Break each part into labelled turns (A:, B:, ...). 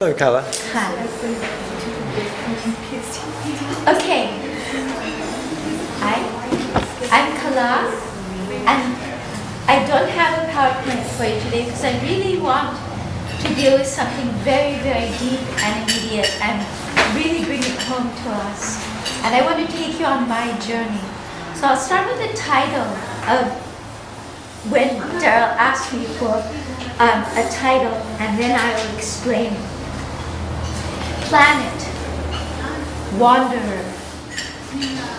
A: Hello, Carla.
B: Hi. Okay. I'm Kala, and I don't have a PowerPoint for you today because I really want to deal with something very, very deep and immediate and really bring it home to us. And I want to take you on my journey. So I'll start with the title of when Daryl asked me for a title, and then I will explain it. Planet, wanderer,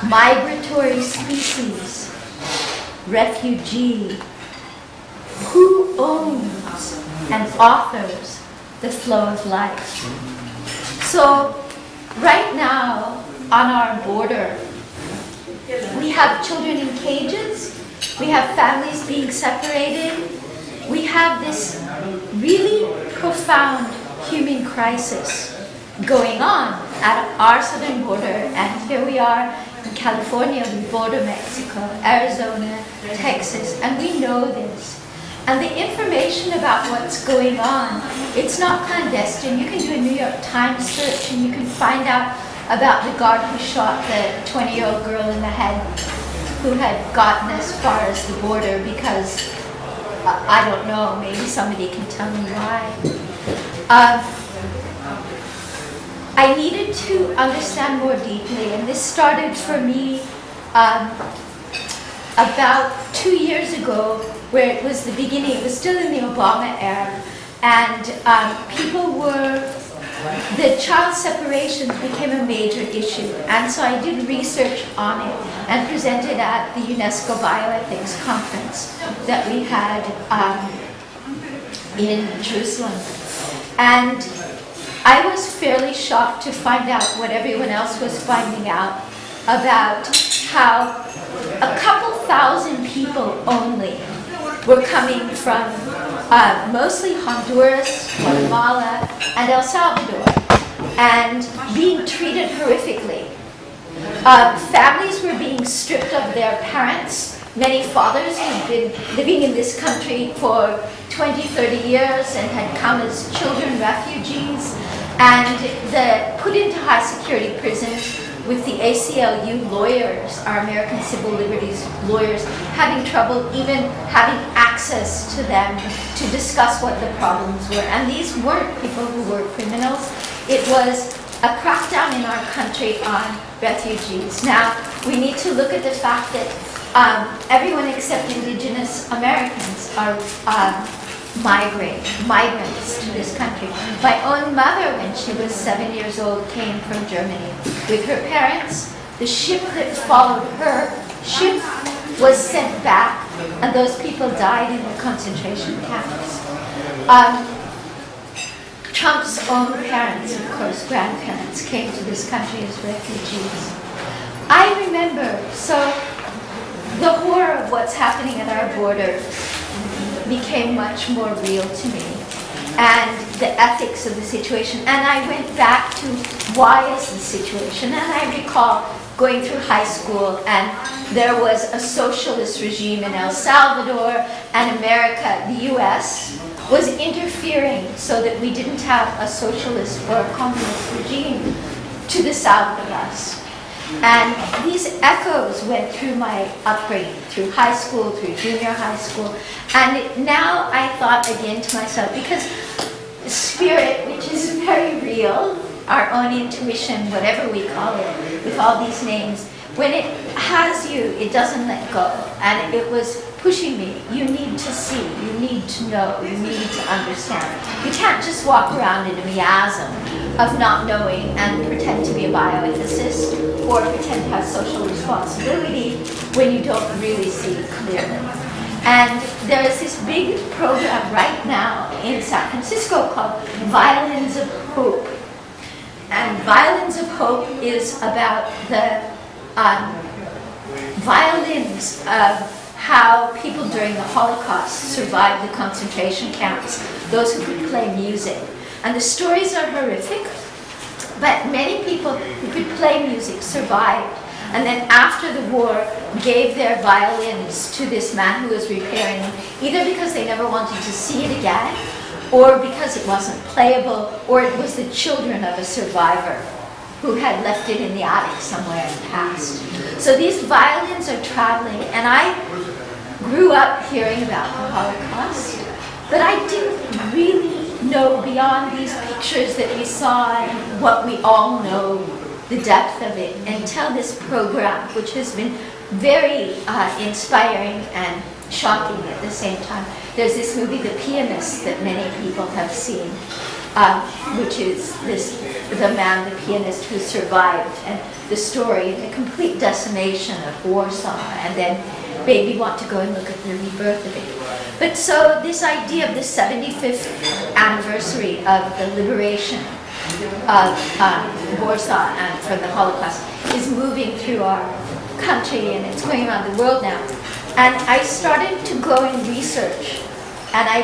B: migratory species, refugee. Who owns and authors the flow of life? So right now on our border, we have children in cages, we have families being separated, we have this really profound human crisis going on at our southern border, and here we are in California, we border Mexico, Arizona, Texas, and we know this. And the information about what's going on, it's not clandestine. You can do a New York Times search and you can find out about the guard who shot the 20-year-old girl in the head who had gotten as far as the border because, I don't know, maybe somebody can tell me why. I needed to understand more deeply, and this started for me about 2 years ago, where it was the beginning. It was still in the Obama era, and the child separations became a major issue, and so I did research on it and presented at the UNESCO Bioethics Conference that we had in Jerusalem. And I was fairly shocked to find out what everyone else was finding out about how a couple thousand people only were coming from mostly Honduras, Guatemala, and El Salvador, and being treated horrifically. Families were being stripped of their parents. Many fathers had been living in this country for 20, 30 years and had come as children refugees, and put into high security prisons with the ACLU lawyers, our American Civil Liberties lawyers, having trouble even having access to them to discuss what the problems were. And these weren't people who were criminals. It was a crackdown in our country on refugees. Now, we need to look at the fact that everyone except Indigenous Americans are migrants to this country. My own mother, when she was 7 years old, came from Germany with her parents. The ship that followed her ship was sent back, and those people died in the concentration camps. Trump's own parents, of course, grandparents, came to this country as refugees. I remember, so the horror of what's happening at our border became much more real to me, and the ethics of the situation. And I went back to why is the situation, and I recall going through high school, and there was a socialist regime in El Salvador, and America, the US, was interfering so that we didn't have a socialist or a communist regime to the south of us. And these echoes went through my upbringing, through high school, through junior high school. And now I thought again to myself, because spirit, which is very real, our own intuition, whatever we call it, with all these names, when it has you, it doesn't let go. And it was pushing me. You need to see, you need to know, you need to understand. You can't just walk around in a miasm of not knowing and pretend to be a bioethicist or pretend to have social responsibility when you don't really see clearly. And there is this big program right now in San Francisco called Violins of Hope. And Violins of Hope is about the violins of how people during the Holocaust survived the concentration camps, those who could play music. And the stories are horrific, but many people who could play music survived. And then after the war, gave their violins to this man who was repairing them, either because they never wanted to see it again, or because it wasn't playable, or it was the children of a survivor who had left it in the attic somewhere in the past. So these violins are traveling, and I grew up hearing about the Holocaust, but I didn't really know beyond these pictures that we saw and what we all know, the depth of it, until this program, which has been very inspiring and shocking at the same time. There's this movie, The Pianist, that many people have seen, which is the man, the pianist, who survived, and the story, the complete decimation of Warsaw, and then maybe want to go and look at the rebirth of it. But so this idea of the 75th anniversary of the liberation of Warsaw and from the Holocaust is moving through our country, and it's going around the world now. And I started to go and research, and I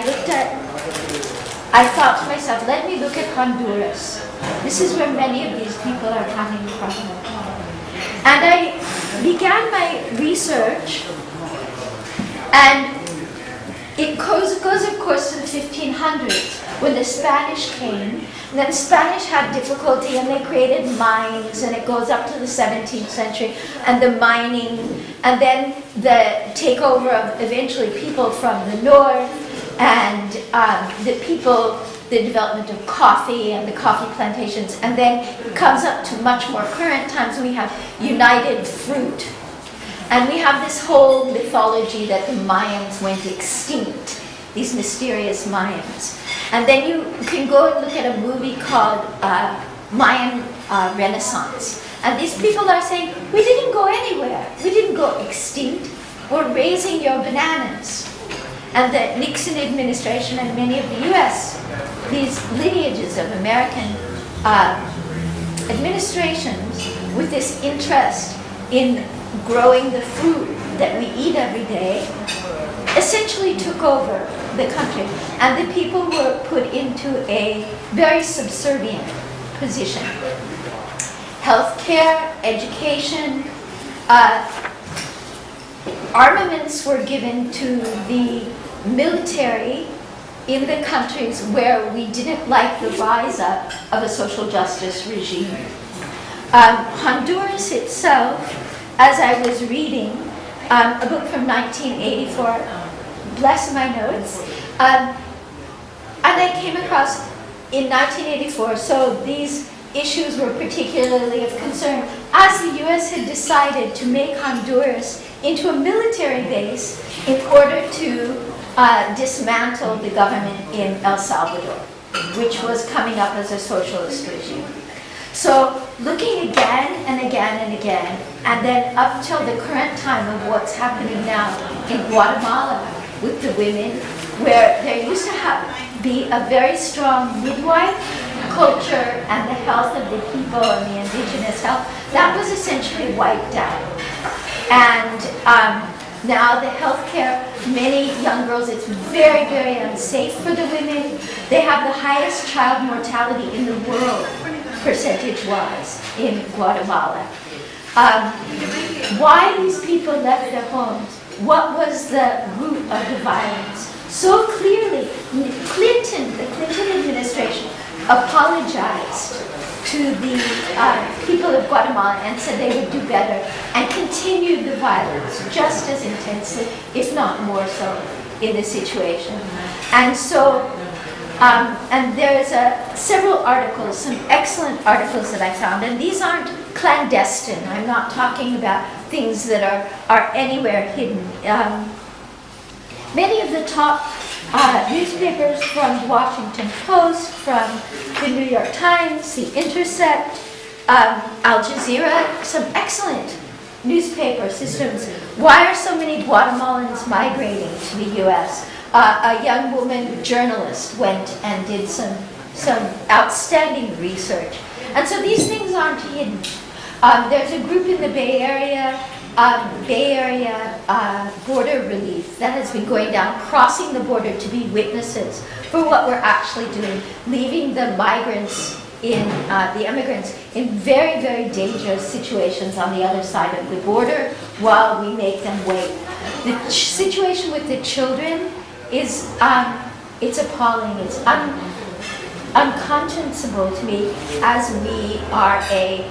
B: thought to myself, let me look at Honduras. This is where many of these people are coming from. And I began my research, and it goes of course to the 1500s, when the Spanish came. And then the Spanish had difficulty, and they created mines, and it goes up to the 17th century, and the mining, and then the takeover of eventually people from the north, and the development of coffee and the coffee plantations, and then it comes up to much more current times. We have united fruit, and we have this whole mythology that the Mayans went extinct, these mysterious Mayans. And then you can go and look at a movie called Mayan Renaissance. And these people are saying, we didn't go anywhere. We didn't go extinct. We're raising your bananas. And the Nixon administration and many of the US, these lineages of American administrations with this interest in growing the food that we eat every day, essentially took over the country, and the people were put into a very subservient position. Healthcare, education, armaments were given to the military in the countries where we didn't like the rise up of a social justice regime. Honduras itself, as I was reading a book from 1984, bless my notes, and I came across in 1984, so these issues were particularly of concern, as the US had decided to make Honduras into a military base in order to dismantle the government in El Salvador, which was coming up as a socialist regime. So looking again and again and again, and then up till the current time of what's happening now in Guatemala with the women, where there used to be a very strong midwife culture, and the health of the people and the indigenous health, that was essentially wiped out. And now the healthcare, many young girls, it's very, very unsafe for the women. They have the highest child mortality in the world, percentage-wise, in Guatemala. Why these people left their homes? What was the root of the violence? So clearly, the Clinton administration apologized to the people of Guatemala and said they would do better, and continued the violence just as intensely, if not more so, in the situation. And so, and there's several articles, some excellent articles that I found, and these aren't clandestine. I'm not talking about things that are anywhere hidden. Many of the top newspapers, from Washington Post, from the New York Times, The Intercept, Al Jazeera, some excellent newspaper systems. Why are so many Guatemalans migrating to the U.S.? A young woman journalist went and did some outstanding research. And so these things aren't hidden. There's a group in the Bay Area border relief that has been going down, crossing the border to be witnesses for what we're actually doing, leaving the migrants the immigrants in very, very dangerous situations on the other side of the border while we make them wait. The situation with the children is it's appalling. It's unconscionable to me, as we are a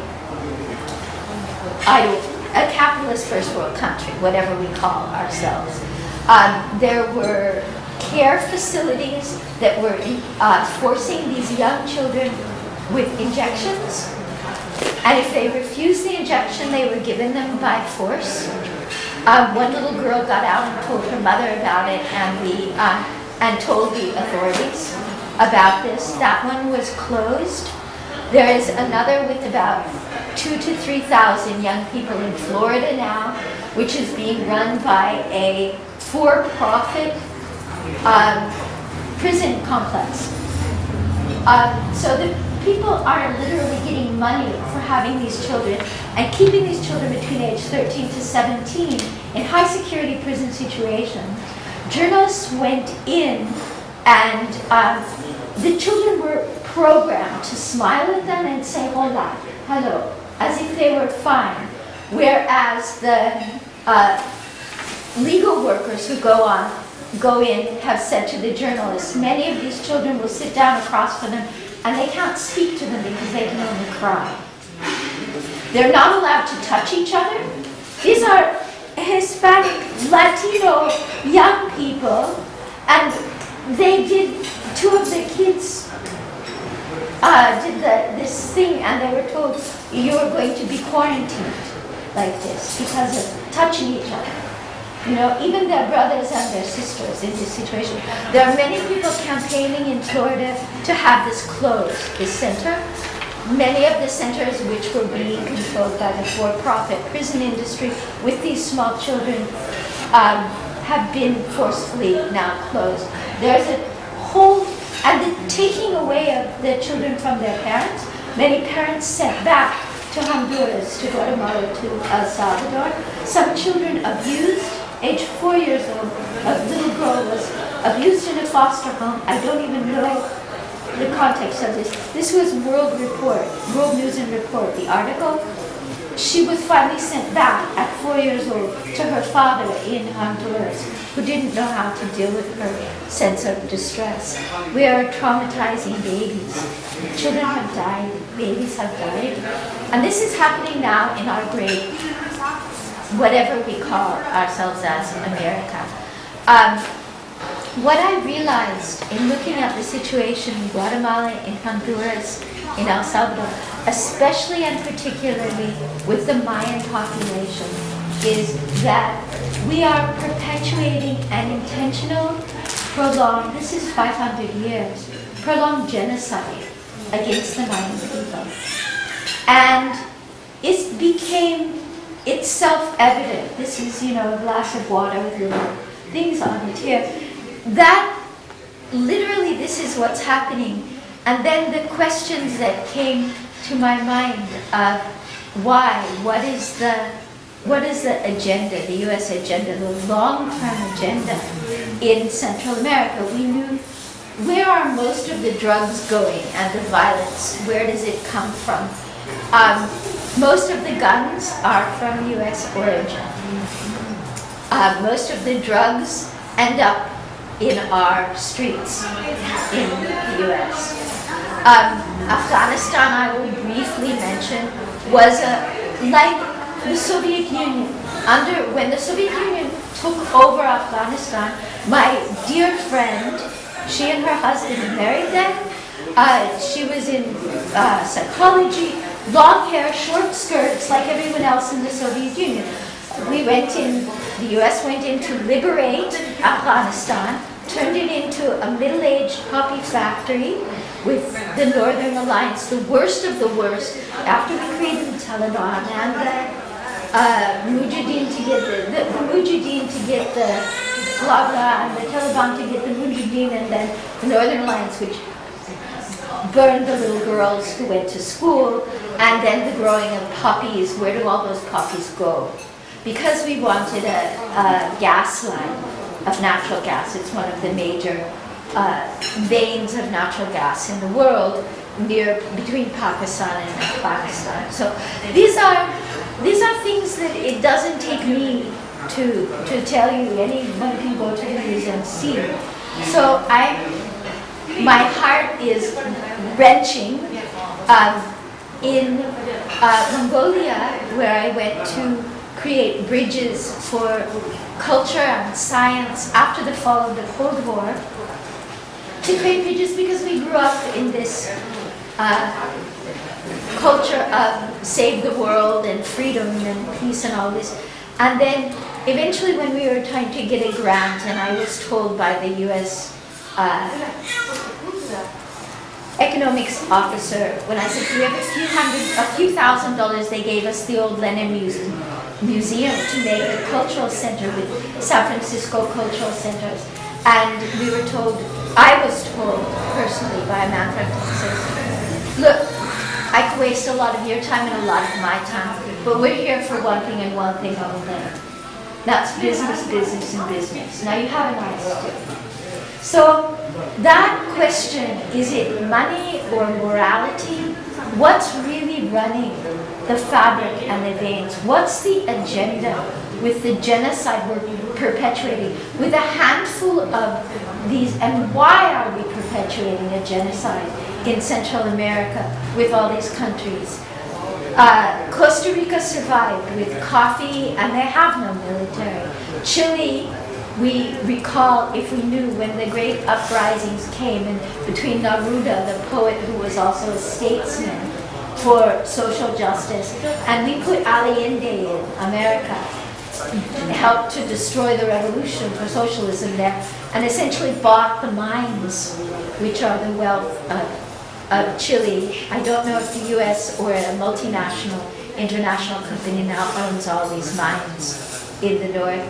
B: capitalist first world country, whatever we call ourselves. There were care facilities that were forcing these young children with injections, and if they refused the injection, they were given them by force. One little girl got out and told her mother about it, and told the authorities about this. That one was closed. There is another with about 2,000 to 3,000 young people in Florida now, which is being run by a for-profit prison complex. So the people are literally getting money for having these children and keeping these children between age 13 to 17 in high security prison situations. Journalists went in, and the children were programmed to smile at them and say hola, hello, as if they were fine. Whereas the legal workers who go in have said to the journalists, many of these children will sit down across from them and they can't speak to them because they can only cry. They're not allowed to touch each other. These are Hispanic, Latino young people, and two of the kids did this thing, and they were told, you are going to be quarantined like this because of touching each other. Even their brothers and their sisters in this situation. There are many people campaigning in Florida to have this closed, this center. Many of the centers which were being controlled by the for-profit prison industry with these small children have been forcefully now closed. There's a whole, and the taking away of the children from their parents, many parents sent back to Honduras, to Guatemala, to El Salvador. Some children abused. Age 4 years old, a little girl was abused in a foster home. I don't even know the context of this. This was World News and Report, the article. She was finally sent back at 4 years old to her father in Honduras, who didn't know how to deal with her sense of distress. We are traumatizing babies. Children have died, babies have died. And this is happening now in our great, whatever we call ourselves as America. What I realized in looking at the situation in Guatemala, in Honduras, in El Salvador, especially and particularly with the Mayan population, is that we are perpetuating an intentional, prolonged, this is 500 years, prolonged genocide against the Mayan people. And it's self-evident. This is, a glass of water with little things on it here. That, literally, this is what's happening. And then the questions that came to my mind of why, what is the agenda, the U.S. agenda, the long-term agenda in Central America? We knew, where are most of the drugs going and the violence? Where does it come from? Most of the guns are from U.S. origin. Most of the drugs end up in our streets in the U.S. Afghanistan, I will briefly mention, was like the Soviet Union. When the Soviet Union took over Afghanistan, my dear friend, she and her husband married them. She was in psychology, long hair, short skirts, like everyone else in the Soviet Union. The U.S. went in to liberate Afghanistan, turned it into a middle-aged poppy factory with the Northern Alliance, the worst of the worst, after we created the Taliban and the Mujahideen to get the blah blah, and the Taliban to get the Mujahideen, and then the Northern Alliance, which burned the little girls who went to school, and then the growing of poppies. Where do all those poppies go? Because we wanted a gas line of natural gas. It's one of the major veins of natural gas in the world, between Pakistan and Afghanistan. So these are things that it doesn't take me to tell you. Anyone can go to the news and see. So I my heart is wrenching. In Mongolia, where I went to create bridges for culture and science after the fall of the Cold War, to create bridges because we grew up in this culture of save the world and freedom and peace and all this. And then eventually when we were trying to get a grant, and I was told by the US economics officer, when I said, we have a few $1,000s, they gave us the old Lenin Museum to make a cultural center with San Francisco cultural centers. And we were told, I was told personally by a man from Texas, look, I could waste a lot of your time and a lot of my time, but we're here for one thing and one thing only. That's business, business, and business. Now you have an idea. So that question, is it money or morality? What's really running the fabric and the veins? What's the agenda with the genocide we're perpetuating? With a handful of these, and why are we perpetuating a genocide in Central America with all these countries? Costa Rica survived with coffee, and they have no military. Chile, we recall, if we knew, when the great uprisings came, and between Neruda, the poet who was also a statesman for social justice, and we put Allende in America, helped to destroy the revolution for socialism there, and essentially bought the mines, which are the wealth of Chile. I don't know if the US or a multinational, international company now owns all these mines in the north.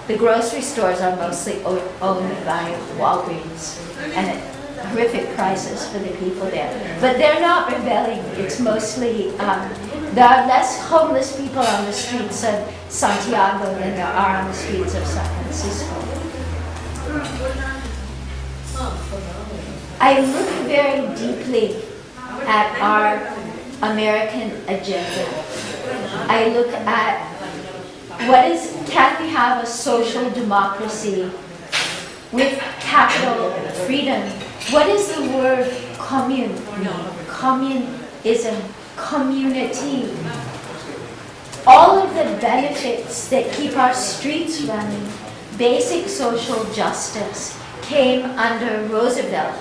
B: The grocery stores are mostly owned by Walgreens, and at horrific prices for the people there. But they're not rebelling. It's mostly, there are less homeless people on the streets of Santiago than there are on the streets of San Francisco. I look very deeply at our American agenda. I look at can we have a social democracy with capital freedom? What does the word commune mean? Communism, community. All of the benefits that keep our streets running, basic social justice, came under Roosevelt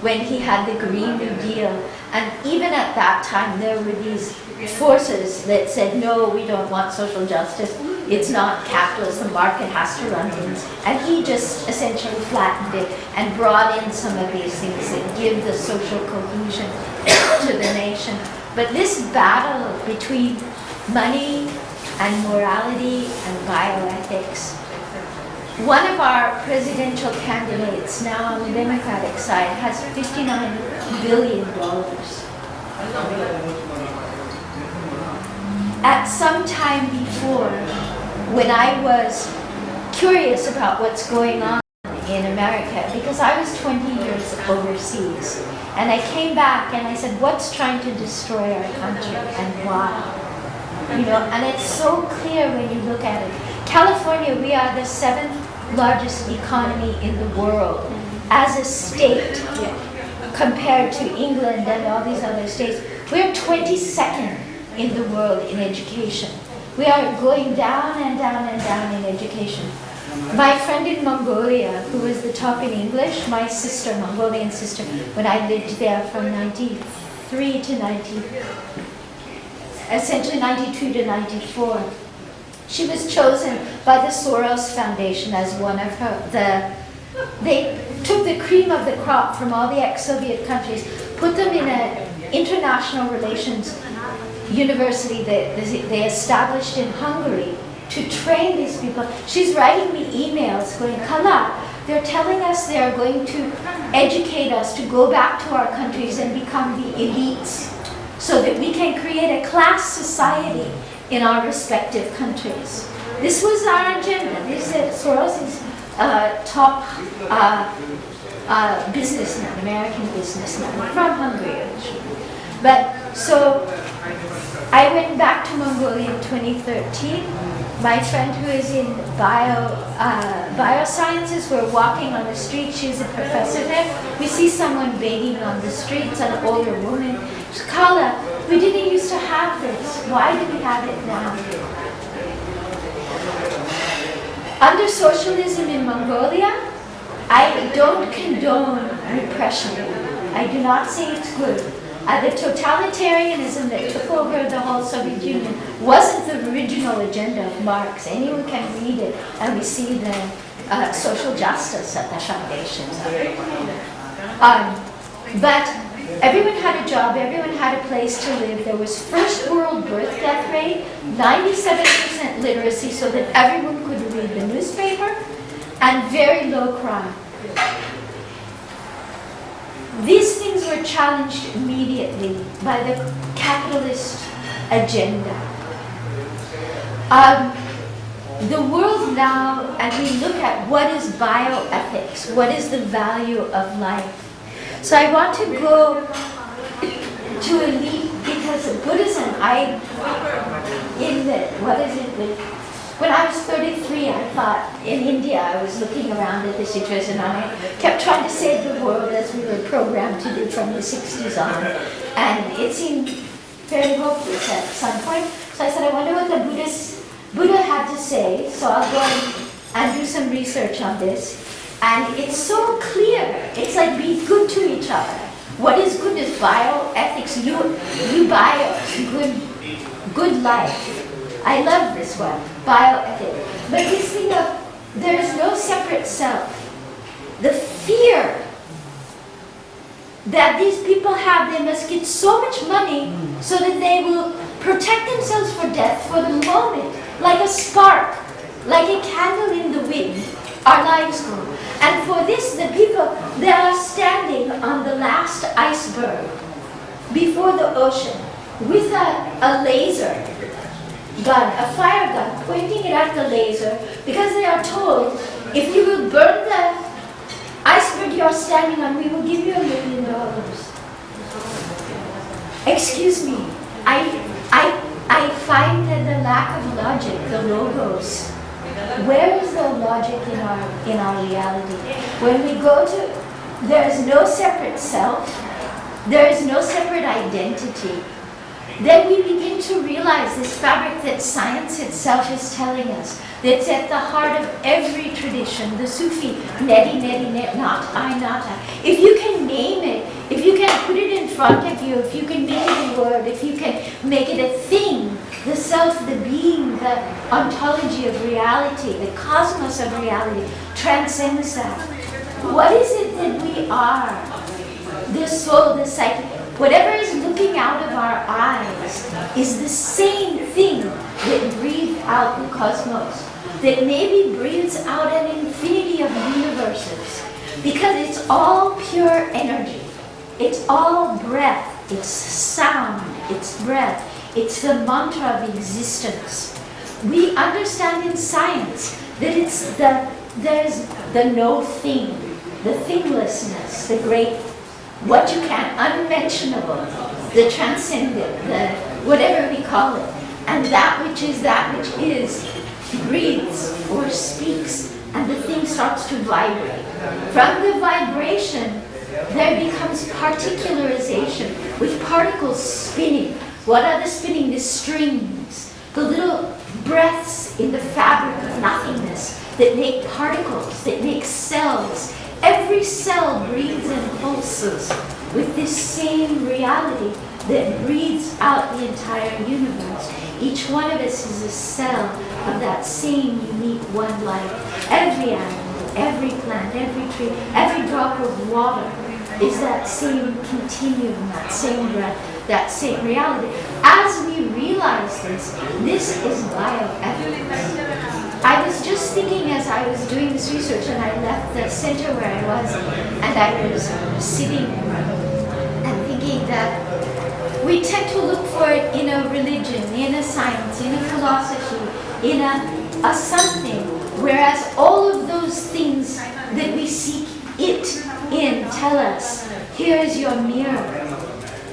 B: when he had the Green New Deal. And even at that time, there were these forces that said, no, we don't want social justice. It's not capitalist, the market has to run things. And he just essentially flattened it and brought in some of these things that give the social cohesion to the nation. But this battle between money and morality and bioethics, one of our presidential candidates, now on the Democratic side, has $59 billion. At some time before, when I was curious about what's going on in America, because I was 20 years overseas, and I came back and I said, what's trying to destroy our country and why? You know, and it's so clear when you look at it. California, we are the 7th largest economy in the world as a state compared to England and all these other states. We're 22nd in the world in education. We are going down and down and down in education. My friend in Mongolia, who was the top in English, my sister, Mongolian sister, when I lived there from 93 to 90, essentially 92 to 94, she was chosen by the Soros Foundation as one of they took the cream of the crop from all the ex-Soviet countries, put them in an international relations university that they established in Hungary to train these people. She's writing me emails going, Kala, they're telling us they're going to educate us to go back to our countries and become the elites so that we can create a class society in our respective countries. This was our agenda. This is Soros' top businessman, American businessman from Hungary. But so I went back to Mongolia in 2013. My friend who is in biosciences, we're walking on the street. She's a professor there. We see someone begging on the streets, an older woman. She says, Carla, we didn't used to have this. Why do we have it now? Under socialism in Mongolia, I don't condone repression. I do not say it's good. The totalitarianism that took over the whole Soviet Union wasn't the original agenda of Marx. Anyone can read it, and we see the social justice at the foundations of it. But everyone had a job, everyone had a place to live. There was first world birth death rate, 97% literacy so that everyone could read the newspaper, and very low crime. These things were challenged immediately by the capitalist agenda. The world now, and we look at what is bioethics, what is the value of life. So I want to go to elite because Buddhism, when I was 33, I thought in India, I was looking around at the situation and I kept trying to save the world as we were programmed to do from the 60s on. And it seemed very hopeless at some point. So I said, I wonder what the Buddha had to say. So I'll go and do some research on this. And it's so clear. It's like be good to each other. What is good is bioethics. You bios, good life. I love this one, bioethics. But this thing of there is no separate self. The fear that these people have, they must get so much money so that they will protect themselves for death for the moment, like a spark, like a candle in the wind, our lives go. And for this, the people, they are standing on the last iceberg before the ocean with a laser gun, a fire gun, pointing it at the laser, because they are told, if you will burn the iceberg you are standing on, we will give you $1 million. Excuse me, I find that the lack of logic, the logos, where is the logic in our reality? When we go to, there is no separate self, there is no separate identity. Then we begin to realize this fabric that science itself is telling us, that's at the heart of every tradition, the Sufi, neti, neti, net, not, I, not, I. If you can name it, if you can put it in front of you, if you can make it a word, if you can make it a thing, the self, the being, the ontology of reality, the cosmos of reality transcends that. What is it that we are? The soul, the psyche. Whatever is looking out of our eyes is the same thing that breathes out the cosmos, that maybe breathes out an infinity of universes, because it's all pure energy. It's all breath, it's sound, it's breath, it's the mantra of existence. We understand in science that there's the no thing, the thinglessness, the great, what you can, unmentionable, the transcendent, the whatever we call it, and that which is, breathes or speaks, and the thing starts to vibrate. From the vibration, there becomes particularization with particles spinning. What are the spinning? The strings, the little breaths in the fabric of nothingness that make particles, that make cells. Every cell breathes and pulses with this same reality that breathes out the entire universe. Each one of us is a cell of that same unique one life. Every animal, every plant, every tree, every drop of water is that same continuum, that same breath, that same reality. As we realize this is bioethics. I was just thinking as I was doing this research, and I left the center where I was, and I was sitting and thinking that we tend to look for it in a religion, in a science, in a philosophy, in a something, whereas all of those things that we seek it in tell us, here is your mirror.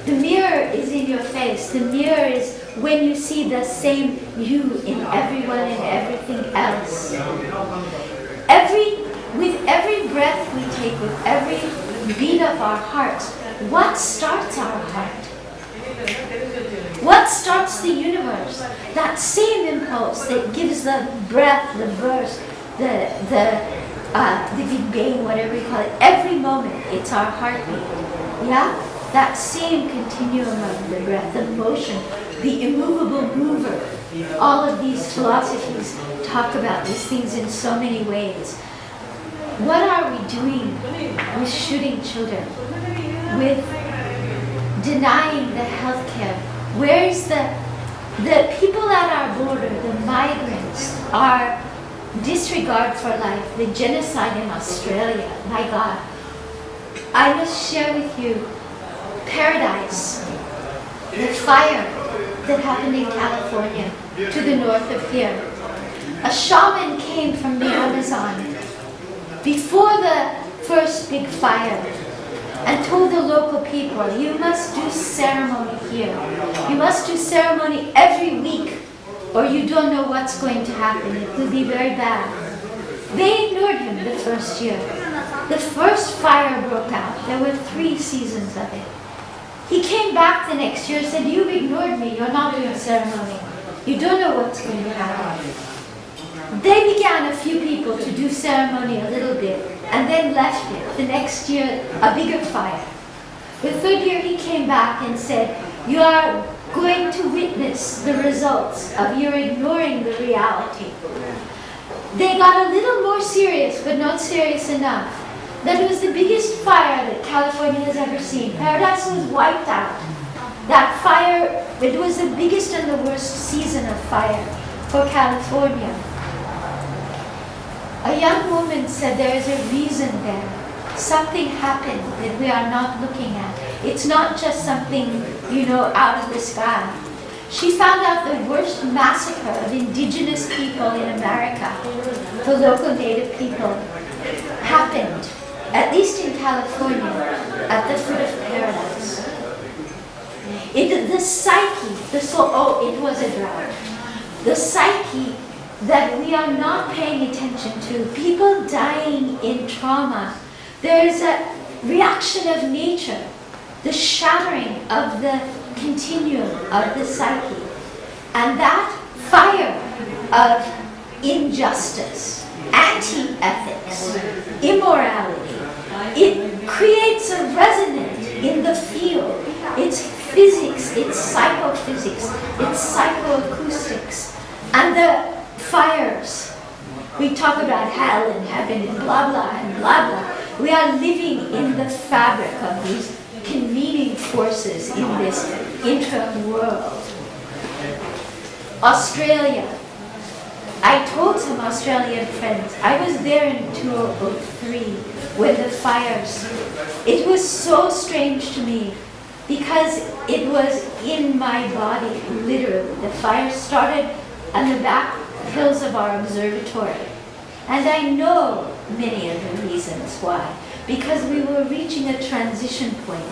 B: The mirror is in your face. The mirror is when you see the same you in everyone and everything else. With every breath we take, with every beat of our hearts, what starts our heart? What starts the universe? That same impulse that gives the breath, the burst, the Big Bang, whatever you call it. Every moment, it's our heartbeat. Yeah? That same continuum of the breath, the motion, the immovable mover. All of these philosophies talk about these things in so many ways. What are we doing with shooting children? With denying the health care? Where is the people at our border, the migrants, our disregard for life, the genocide in Australia? My God. I must share with you Paradise, the fire that happened in California to the north of here. A shaman came from the Amazon before the first big fire and told the local people, you must do ceremony here. You must do ceremony every week or you don't know what's going to happen. It will be very bad. They ignored him the first year. The first fire broke out. There were 3 seasons of it. He came back the next year and said, you've ignored me. You're not doing ceremony. You don't know what's going to happen. They began, a few people, to do ceremony a little bit and then left it. The next year, a bigger fire. The 3rd year, he came back and said, you are going to witness the results of your ignoring the reality. They got a little more serious, but not serious enough. That was the biggest fire that California has ever seen. Paradise was wiped out. That fire, it was the biggest and the worst season of fire for California. A young woman said there is a reason there. Something happened that we are not looking at. It's not just something, out of the sky. She found out the worst massacre of indigenous people in America, the local native people, happened, at least in California, at the foot of Paradise. The psyche, the soul, it was a drought. The psyche that we are not paying attention to, people dying in trauma. There is a reaction of nature, the shattering of the continuum of the psyche. And that fire of injustice, anti-ethics, immorality, it creates a resonance in the field. It's physics, it's psychophysics, it's psychoacoustics. And the fires, we talk about hell and heaven and blah, blah, and blah, blah. We are living in the fabric of these convening forces in this intra-world. Australia. I told some Australian friends, I was there in 2003 when the fires, it was so strange to me because it was in my body, literally. The fire started on the back hills of our observatory. And I know many of the reasons why. Because we were reaching a transition point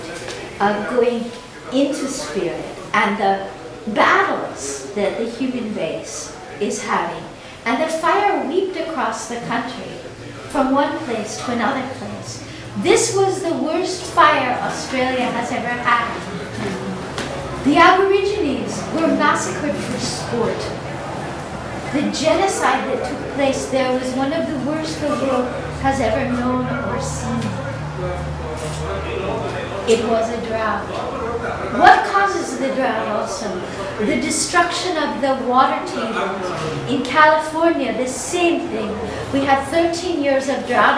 B: of going into spirit and the battles that the human race is having. And the fire leaped across the country from one place to another place. This was the worst fire Australia has ever had. The Aborigines were massacred for sport. The genocide that took place there was one of the worst the world has ever known or seen. It was a drought. What causes the drought also? The destruction of the water tables. In California, the same thing. We had 13 years of drought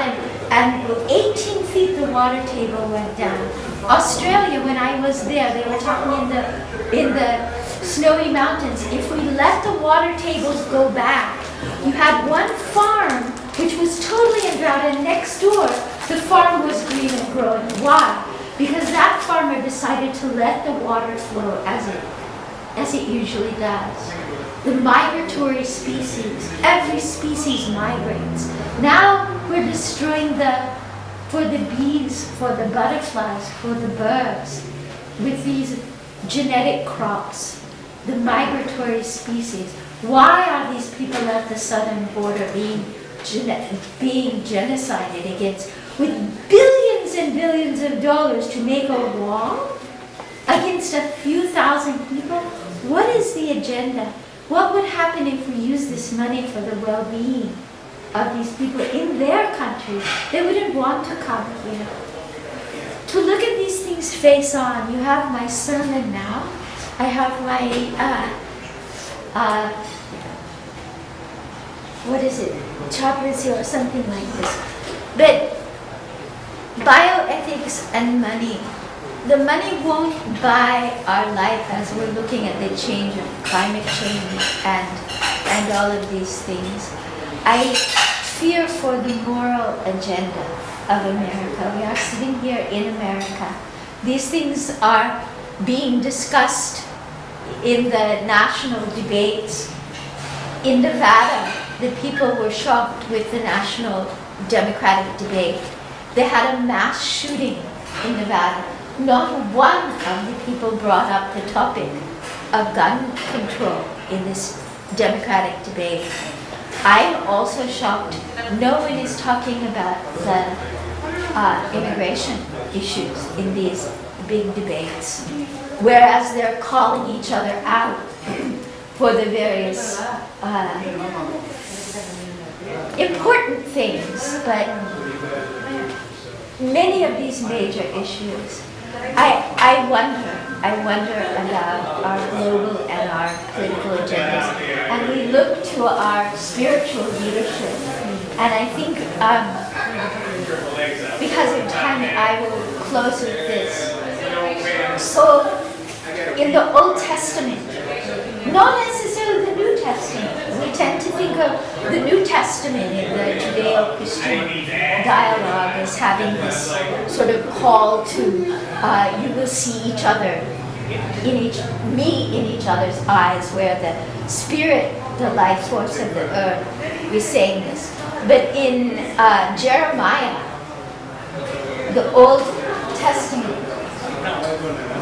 B: and 18 feet the water table went down. Australia, when I was there, they were talking in the snowy mountains, if we let the water tables go back, you had one farm which was totally in drought, and next door, the farm was green and growing. Why? Because that farmer decided to let the water flow as it usually does. The migratory species, every species migrates. Now we're destroying for the bees, for the butterflies, for the birds. with these genetic crops, the migratory species. Why are these people at the southern border being genocided against with billions and billions of dollars to make a wall against a few thousand people? What is the agenda? What would happen if we use this money for the well-being of these people in their countries? They wouldn't want to come here. To look at these things face on, you have my sermon now. I have my, what is it, chaplaincy or something like this. But bioethics and money. The money won't buy our life as we're looking at the change of climate change and all of these things. I fear for the moral agenda of America. We are sitting here in America. These things are being discussed in the national debates. In Nevada, the people were shocked with the national Democratic debate. They had a mass shooting in Nevada. Not one of the people brought up the topic of gun control in this Democratic debate. I'm also shocked no one is talking about the immigration issues in these big debates, whereas they're calling each other out for the various important things, but many of these major issues. I wonder about our global and our political agendas, and we look to our spiritual leadership. And I think, because of time, I will close with this. So, in the Old Testament, not necessarily the New Testament. We tend to think of the New Testament in the Judeo-Christian dialogue as having this sort of call to you will see each other in each other's eyes, where the spirit, the life force of the earth, is saying this. But in Jeremiah, the Old Testament,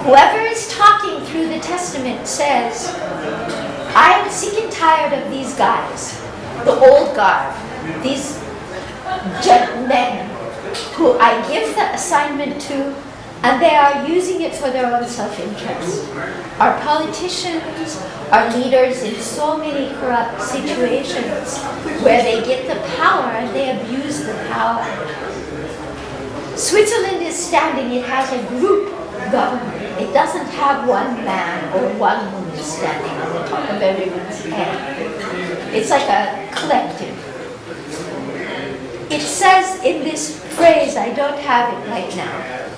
B: whoever is talking through the Testament says, I am sick and tired of these guys, the old guard, these men who I give the assignment to, and they are using it for their own self-interest. Our politicians, our leaders in so many corrupt situations where they get the power and they abuse the power. Switzerland is standing, it has a group government. It doesn't have one man or one woman standing on the top of everyone's head. It's like a collective. It says in this phrase, I don't have it right now,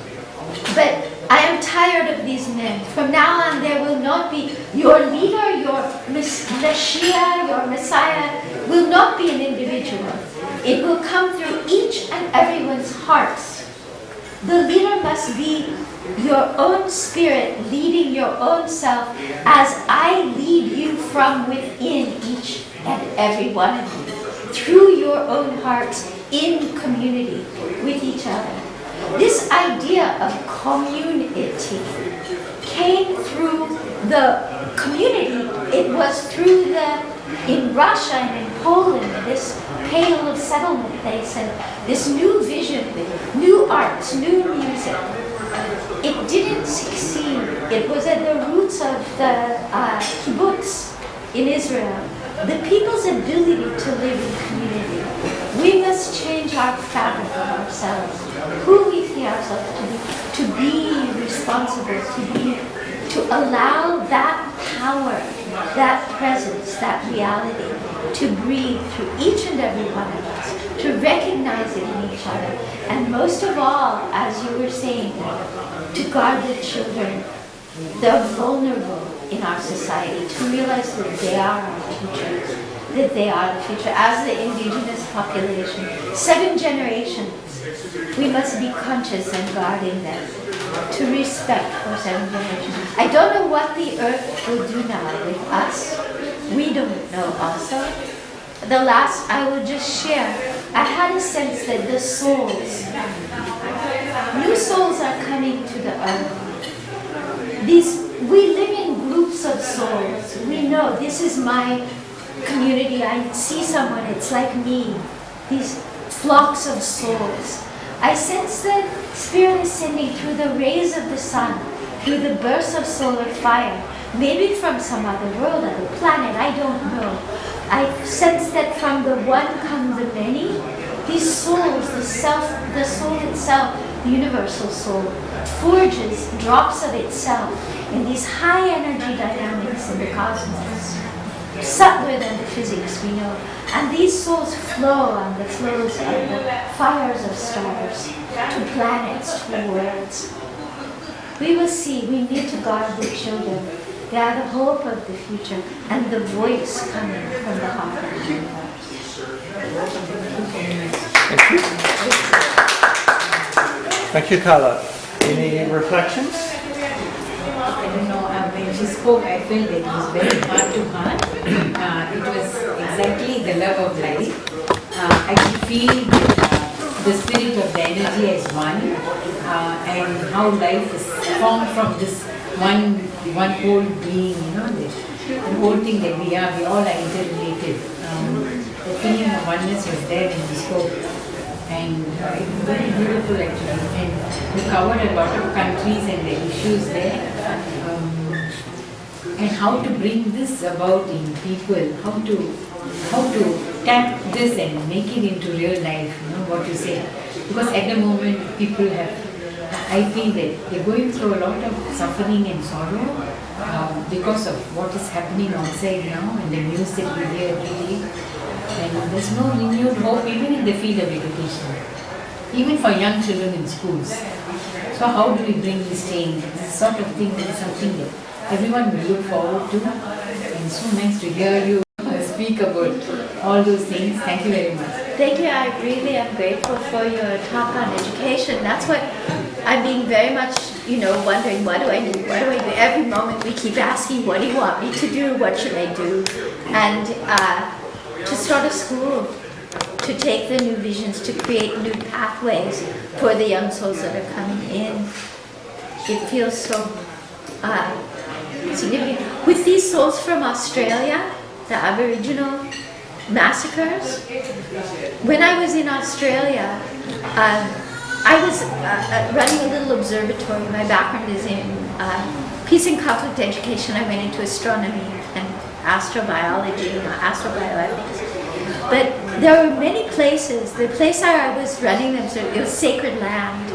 B: but I am tired of these men. From now on, there will not be your leader, your Messiah, your Messiah will not be an individual. It will come through each and everyone's hearts. The leader must be your own spirit, leading your own self, as I lead you from within each and every one of you, through your own hearts, in community with each other. This idea of community came through the community. It was through in Russia and in Poland, this Pale of Settlement, they said, this new vision, new arts, new music. It didn't succeed. It was at the roots of the kibbutz in Israel. The people's ability to live in community. We must change our fabric of ourselves, who we see ourselves to be responsible, to allow that power, that presence, that reality to breathe through each and every one of us, to recognize it in each other, and most of all, as you were saying, to guard the children, the vulnerable in our society, to realize that they are our future, that they are the future. As the indigenous population, 7 generations, we must be conscious and guarding them, to respect for 7 generations. I don't know what the earth will do now with us. We don't know also. The last I will just share, I had a sense that the souls, new souls are coming to the earth. we live in groups of souls. We know this is my community. I see someone, it's like me. These flocks of souls. I sense the Spirit is sending through the rays of the sun, through the bursts of solar fire, maybe from some other world, other planet, I don't know. I sense that from the one come the many. These souls, the soul itself, the universal soul, forges drops of itself in these high energy dynamics in the cosmos, subtler than the physics we know. And these souls flow on the flows of the fires of stars to planets, to worlds. We will see. We need to guard the children. They are the hope of the future and the voice coming from the heart of the universe.
A: Thank you. Thank you, Carla. Any reflections?
C: I don't know, when she spoke, I felt that it was very heart to heart. It was exactly the love of life. I could feel the spirit of the energy as one, and how life is formed from this one whole being, the whole thing that we all are interrelated. The feeling of oneness was there when we spoke, and it was very beautiful actually. And we covered a lot of countries and the issues there, and how to bring this about in people, how to tap this and make it into real life. What you say, because at the moment people have, I feel that they're going through a lot of suffering and sorrow because of what is happening outside now and the news that we hear every day. And there's no renewed hope even in the field of education, even for young children in schools. So how do we bring this change? This sort of thing is something that everyone will look forward to. And it's so nice to hear you speak about all those things. Thank you very much.
B: Thank you. I really am grateful for your talk on education. That's what I'm being very much, wondering, what do I do? What do I do? Every moment we keep asking, what do you want me to do? What should I do? And to start a school, to take the new visions, to create new pathways for the young souls that are coming in. It feels so significant. With these souls from Australia, the Aboriginal massacres, when I was in Australia, I was running a little observatory. My background is in peace and conflict education. I went into astronomy and astrobiology and astrobiology. But there were many places. The place I was running them, it was sacred land.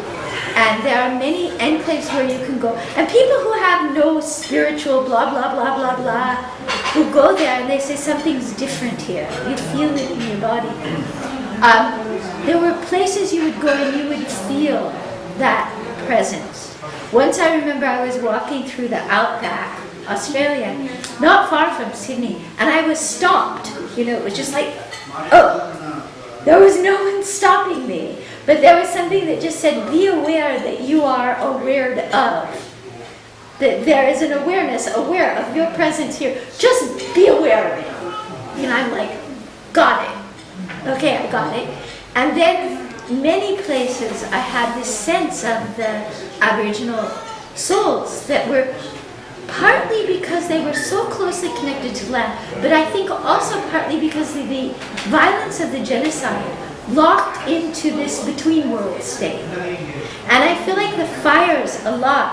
B: And there are many enclaves where you can go. And people who have no spiritual blah, blah, blah, blah, blah, who go there and they say something's different here. You feel it in your body. There were places you would go and you would feel that presence. Once I remember I was walking through the outback, Australia, not far from Sydney, and I was stopped. It was just like, oh, there was no one stopping me. But there was something that just said, be aware that you are aware of. That there is an awareness, aware of your presence here. Just be aware of it. I'm like, got it. Okay, I got it. And then many places I had this sense of the Aboriginal souls that were partly because they were so closely connected to land, but I think also partly because of the violence of the genocide locked into this between world state. And I feel like the fires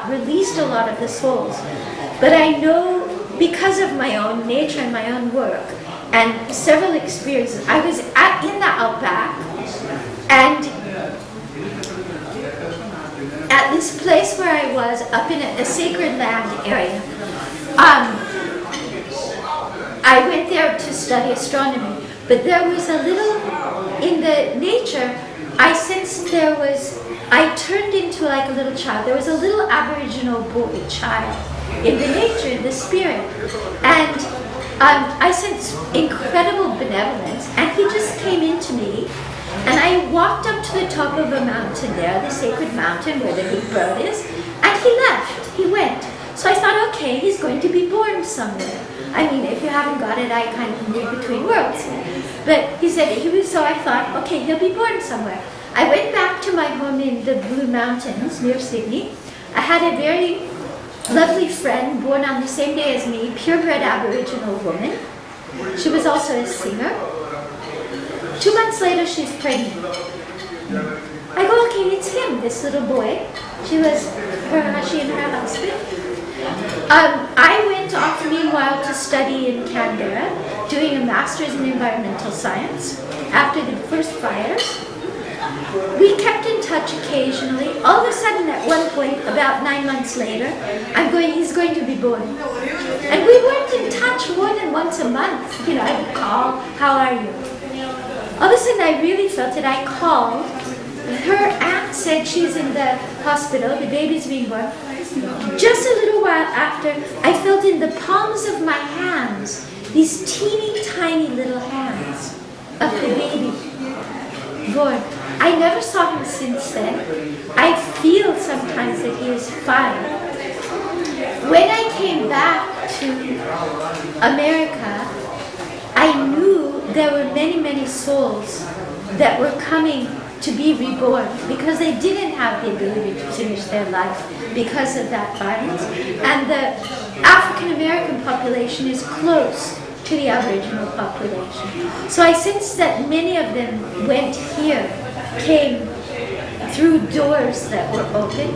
B: released a lot of the souls. But I know because of my own nature and my own work and several experiences, I was in the outback and at this place where I was up in a sacred land area, I went there to study astronomy, but there was a little, in the nature, I sensed I turned into like a little child. There was a little Aboriginal boy child in the nature, in the spirit. And I sensed incredible benevolence, and he just came into me. And I walked up to the top of a mountain there, the sacred mountain where the big bird is, and he left, he went. So I thought, okay, he's going to be born somewhere. I mean, if you haven't got it, I kind of read between worlds. But he said, so I thought, okay, he'll be born somewhere. I went back to my home in the Blue Mountains near Sydney. I had a very lovely friend, born on the same day as me, purebred Aboriginal woman. She was also a singer. 2 months later, she's pregnant. I go, okay, it's him, this little boy. She and her husband. I went off meanwhile to study in Canberra, doing a master's in environmental science. After the first fires, we kept in touch occasionally. All of a sudden, at one point, about 9 months later, he's going to be born. And we weren't in touch more than once a month. I would call, how are you? All of a sudden, I really felt it. I called. Her aunt said she's in the hospital, the baby's being born. Just a little while after, I felt in the palms of my hands, these teeny tiny little hands of the baby born. I never saw him since then. I feel sometimes that he is fine. When I came back to America, I knew there were many, many souls that were coming to be reborn because they didn't have the ability to finish their life because of that violence. And the African American population is close to the Aboriginal population. So I sensed that many of them went here, came through doors that were open.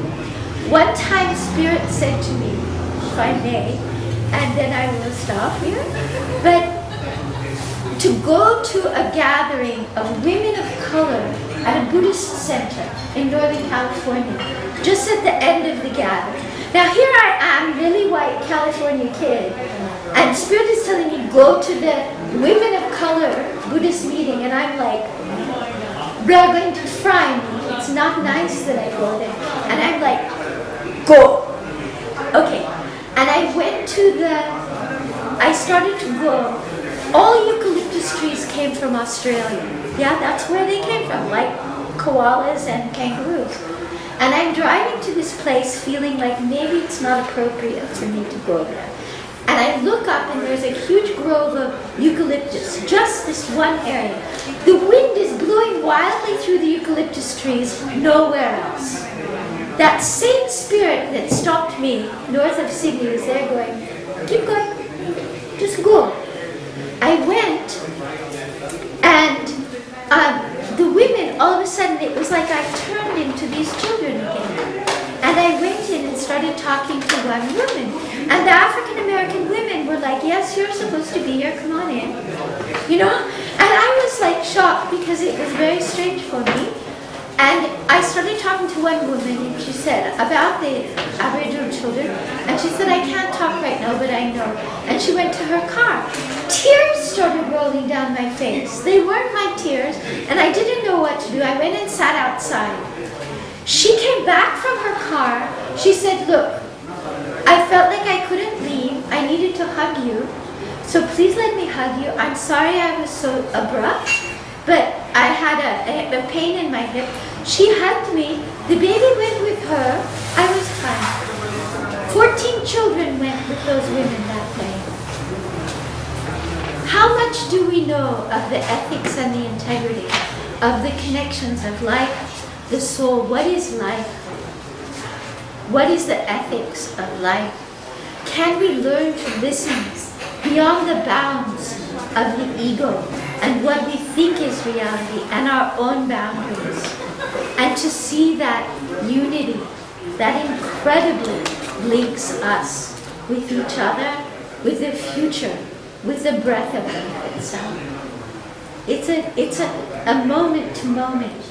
B: One time Spirit said to me, if I may, and then I will stop here, but to go to a gathering of women of color at a Buddhist center in Northern California, just at the end of the gathering. Now here I am, really white California kid, and Spirit is telling me, go to the women of color Buddhist meeting, and I'm like, they're going to fry me. It's not nice that I go there. And I'm like, go. Okay. And I started to go. All eucalyptus trees came from Australia. Yeah, that's where they came from, like koalas and kangaroos. And I'm driving to this place feeling like maybe it's not appropriate for me to go there. And I look up and there's a huge grove of eucalyptus, just this one area. The wind is blowing wildly through the eucalyptus trees, nowhere else. That same Spirit that stopped me north of Sydney is there going, keep going, just go. I went, and the women, all of a sudden, it was like I turned into these children again. And I went in and started talking to one woman. And the African American women were like, yes, you're supposed to be here, come on in. And I was like shocked because it was very strange for me. And I started talking to one woman, and she said about the Aboriginal children, and she said, I can't talk right now, but I know. And she went to her car. Tears started rolling down my face. They weren't my tears, and I didn't know what to do. I went and sat outside. She came back from her car. She said, look, I felt like I couldn't leave. I needed to hug you. So please let me hug you. I'm sorry I was so abrupt, but I had a pain in my hip. She hugged me. The baby went with her. I was fine. 14 children went with those women that day. How much do we know of the ethics and the integrity of the connections of life, the soul? What is life? What is the ethics of life? Can we learn to listen beyond the bounds of the ego and what we think is reality and our own boundaries, and to see that unity that incredibly links us with each other, with the future, with the breath of life itself? It's a moment to moment.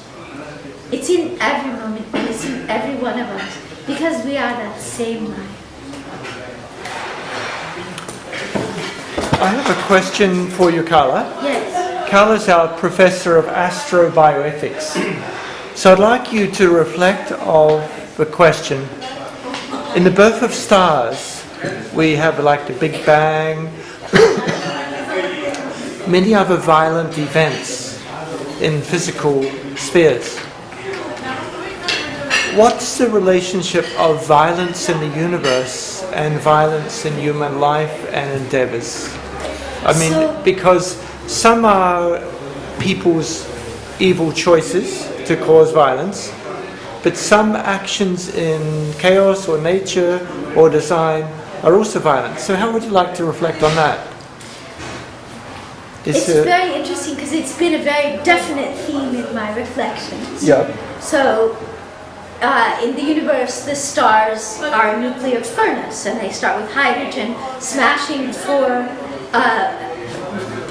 B: It's in every moment, and it's in every one of us, because we are that same life.
A: I have a question for you, Carla.
B: Yes.
A: Carla's our Professor of Astrobioethics. So I'd like you to reflect of the question. In the birth of stars, we have like the Big Bang, many other violent events in physical spheres. What's the relationship of violence in the universe and violence in human life and endeavors? I mean, because some are people's evil choices to cause violence, but some actions in chaos or nature or design are also violent. So how would you like to reflect on that?
B: It's very interesting because it's been a very definite theme in my reflections.
A: Yeah.
B: So, in the universe, the stars are a nuclear furnace, and they start with hydrogen smashing four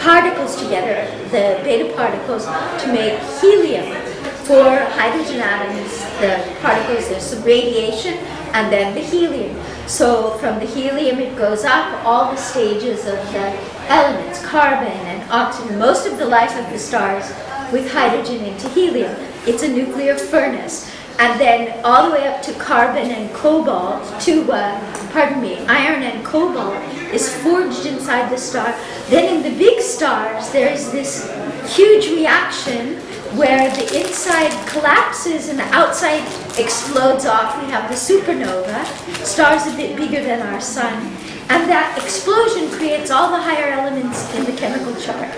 B: particles together, the beta particles, to make helium. Four hydrogen atoms, the particles, there's some radiation, and then the helium. So from the helium it goes up all the stages of the elements, carbon and oxygen, most of the life of the stars with hydrogen into helium. It's a nuclear furnace. And then all the way up to carbon and cobalt, iron and cobalt is forged inside the star. Then in the big stars, there's this huge reaction where the inside collapses and the outside explodes off. We have the supernova, stars a bit bigger than our sun, and that explosion creates all the higher elements in the chemical chart.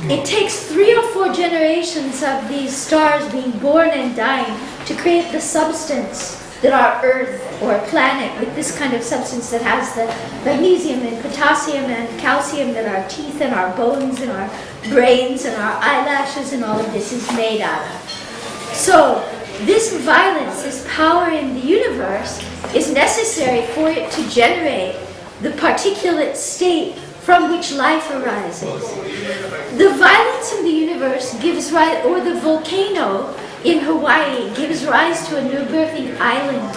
B: It takes 3 or 4 generations of these stars being born and dying to create the substance that our Earth or planet, with this kind of substance that has the magnesium and potassium and calcium that our teeth and our bones and our brains and our eyelashes and all of this is made out of. So this violence, this power in the universe is necessary for it to generate the particulate state from which life arises. The violence in the universe gives rise, or the volcano in Hawaii gives rise to a new birthing island.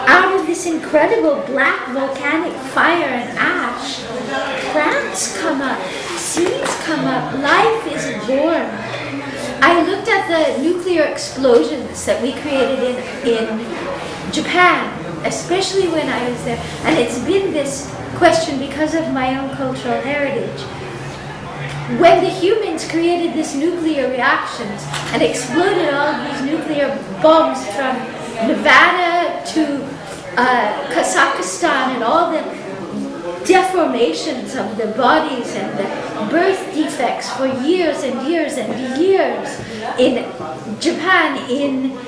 B: Out of this incredible black volcanic fire and ash, plants come up, seeds come up, life is born. I looked at the nuclear explosions that we created in Japan, especially when I was there, and it's been this question because of my own cultural heritage. When the humans created these nuclear reactions and exploded all of these nuclear bombs from Nevada to Kazakhstan and all the deformations of the bodies and the birth defects for years and years and years in Japan, in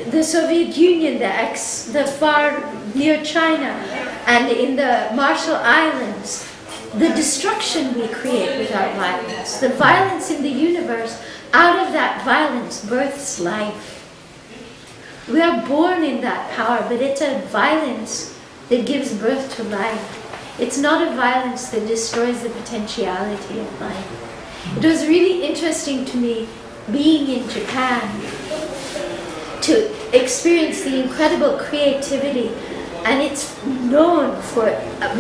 B: the Soviet Union, the far near China, and in the Marshall Islands, the destruction we create with our violence, the violence in the universe, out of that violence births life. We are born in that power, but it's a violence that gives birth to life. It's not a violence that destroys the potentiality of life. It was really interesting to me, being in Japan, to experience the incredible creativity. And it's known for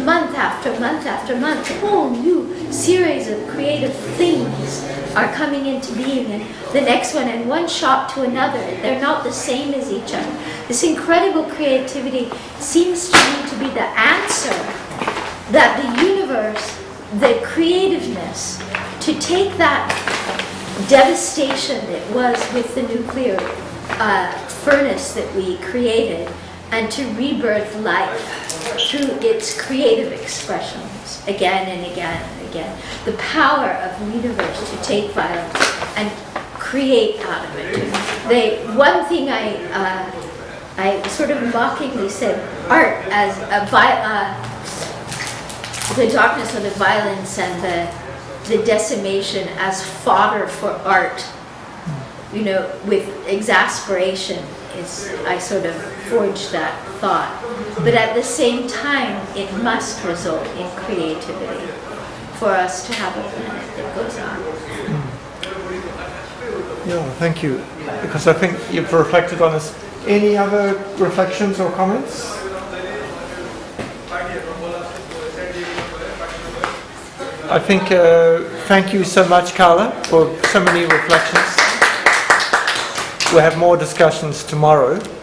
B: month after month after month, a whole new series of creative things are coming into being, and the next one, and one shop to another. They're not the same as each other. This incredible creativity seems to me to be the answer that the universe, the creativeness, to take that devastation that was with the nuclear furnace that we created, and to rebirth life through its creative expressions again and again and again. The power of the universe to take violence and create out of it. One thing I sort of mockingly said, art as the darkness of the violence and the decimation as fodder for art, with exasperation. I sort of forged that thought. But at the same time, it must result in creativity for us to have a planet that goes on.
A: Yeah, thank you. Because I think you've reflected on this. Any other reflections or comments? I think, thank you so much, Carla, for so many reflections. We'll have more discussions tomorrow.